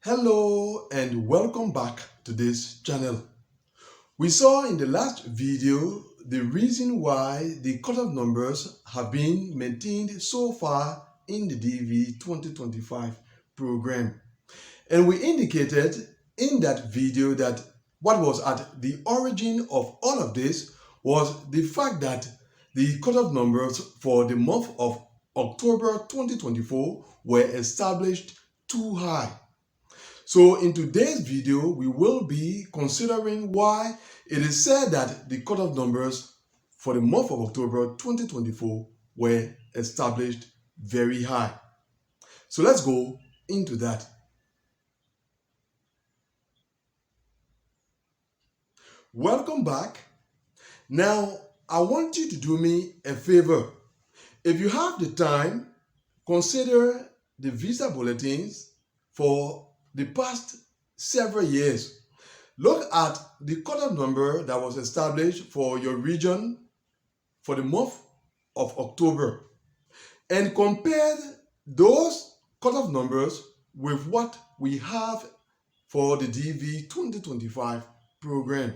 Hello and welcome back to this channel. We saw in the last video the reason why the cutoff numbers have been maintained so far in the DV 2025 program. And we indicated in that video that what was at the origin of all of this was the fact that the cutoff numbers for the month of October 2024 were established too high. So in today's video, we will be considering why it is said that the cutoff numbers for the month of October 2024 were established very high. So let's go into that. Welcome back. Now, I want you to do me a favor. If you have the time, consider the visa bulletins for the past several years. Look at the cutoff number that was established for your region for the month of October and compare those cutoff numbers with what we have for the DV 2025 program.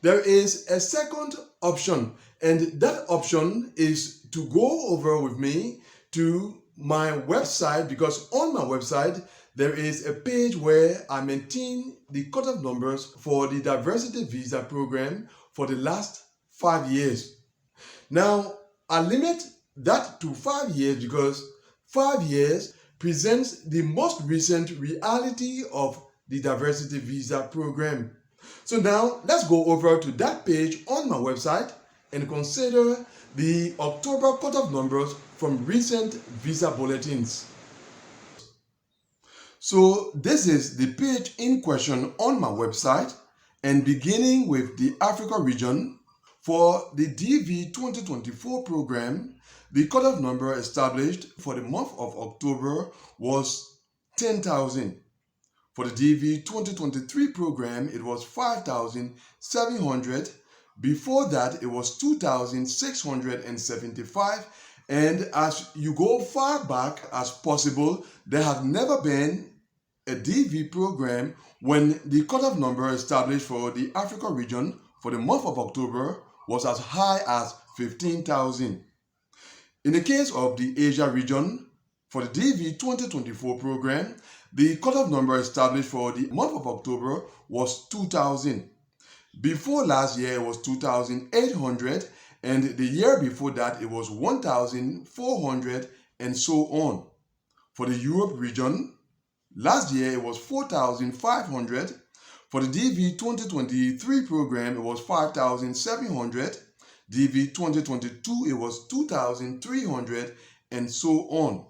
There is a second option, and that option is to go over with me to my website, because on my website there is a page where I maintain the cutoff numbers for the diversity visa program for the last 5 years. Now, I limit that to 5 years because 5 years presents the most recent reality of the diversity visa program. So now let's go over to that page on my website and consider the October cutoff numbers from recent visa bulletins. So this is the page in question on my website, and beginning with the Africa region, for the DV 2024 program, the cutoff number established for the month of October was 10,000. For the DV 2023 program, it was 5,700. Before that, it was 2,675. And as you go far back as possible, there have never been a DV program when the cutoff number established for the Africa region for the month of October was as high as 15,000. In the case of the Asia region, for the DV 2024 program, the cutoff number established for the month of October was 2,000. Before last year, it was 2,800, and the year before that, it was 1,400, and so on. For the Europe region, last year it was 4,500. For the DV 2023 program, it was 5,700. DV 2022, it was 2,300, and so on.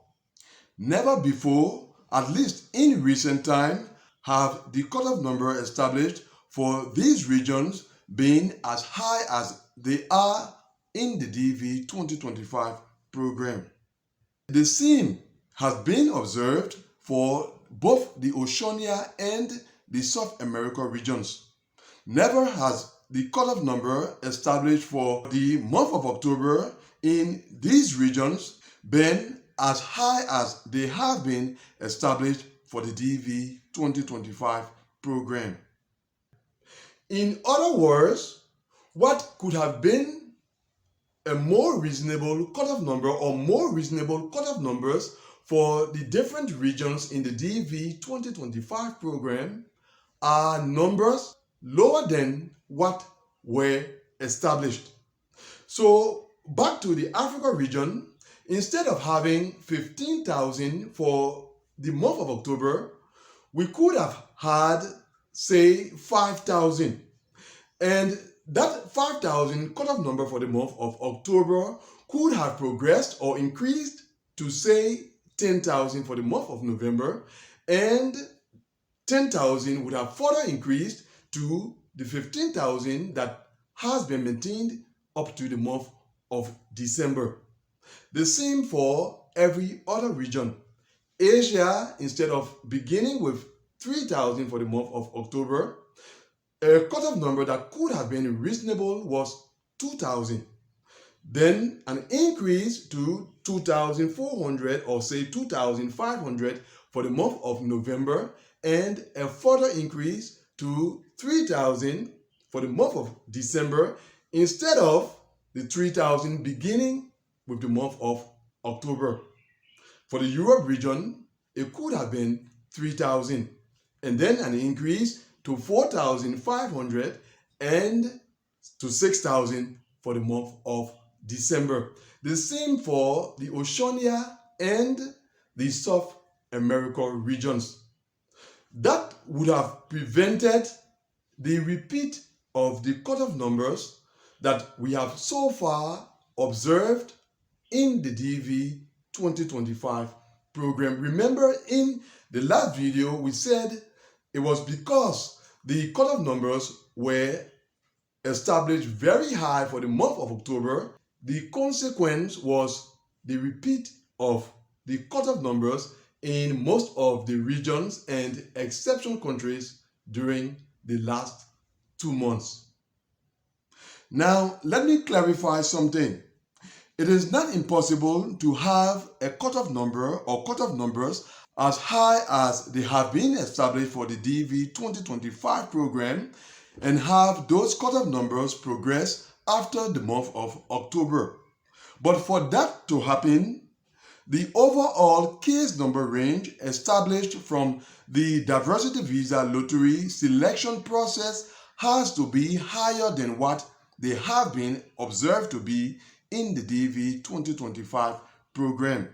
Never before, at least in recent time, have the cutoff number established for these regions been as high as they are in the DV 2025 program. The same has been observed for both the Oceania and the South America regions. Never has the cutoff number established for the month of October in these regions been as high as they have been established for the DV 2025 program. In other words, what could have been a more reasonable cutoff number or more reasonable cutoff numbers for the different regions in the DV 2025 program are numbers lower than what were established. So back to the Africa region, instead of having 15,000 for the month of October, we could have had, say, 5,000. And that 5,000 cutoff number for the month of October could have progressed or increased to, say, 10,000 for the month of November, and 10,000 would have further increased to the 15,000 that has been maintained up to the month of December. The same for every other region. Asia, instead of beginning with 3,000 for the month of October, a cutoff number that could have been reasonable was 2,000. Then an increase to 2,400 or say 2,500 for the month of November, and a further increase to 3,000 for the month of December instead of the 3,000 beginning with the month of October. For the Europe region, it could have been 3,000 and then an increase to 4,500 and to 6,000 for the month of December. The same for the Oceania and the South America regions. That would have prevented the repeat of the cutoff numbers that we have so far observed in the DV 2025 program. Remember, in the last video, we said it was because the cutoff numbers were established very high for the month of October. The consequence was the repeat of the cutoff numbers in most of the regions and exception countries during the last 2 months. Now, let me clarify something. It is not impossible to have a cutoff number or cutoff numbers as high as they have been established for the DV 2025 program and have those cutoff numbers progress after the month of October. But for that to happen, the overall case number range established from the diversity visa lottery selection process has to be higher than what they have been observed to be in the DV 2025 program.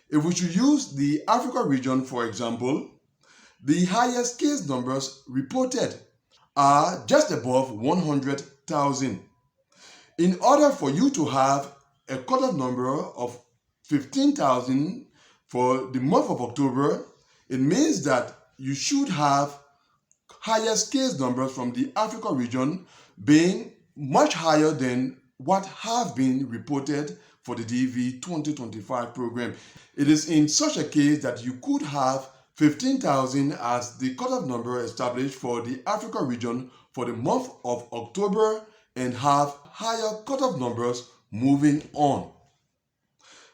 If we should use the Africa region, for example, the highest case numbers reported are just above 100,000. In order for you to have a cutoff number of 15,000 for the month of October, it means that you should have highest case numbers from the Africa region being much higher than what have been reported for the DV 2025 program. It is in such a case that you could have 15,000 as the cutoff number established for the Africa region for the month of October and have higher cutoff numbers moving on.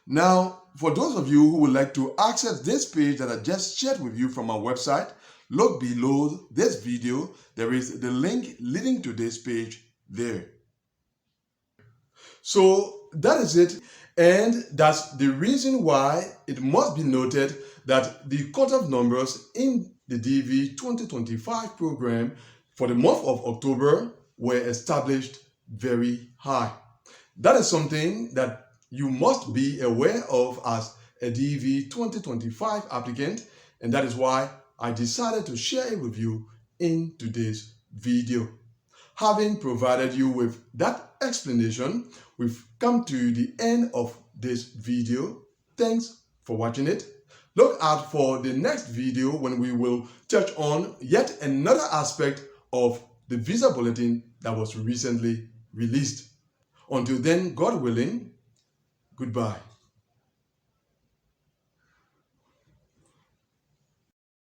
Now, for those of you who would like to access this page that I just shared with you from our website, look below this video. There is the link leading to this page there. So that is it, and that's the reason why it must be noted that the cutoff numbers in the DV 2025 program for the month of October were established very high. That is something that you must be aware of as a DV 2025 applicant, and that is why I decided to share it with you in today's video. Having provided you with that explanation, we've come to the end of this video. Thanks for watching it. Look out for the next video when we will touch on yet another aspect of the visa bulletin that was recently released. Until then, God willing, goodbye.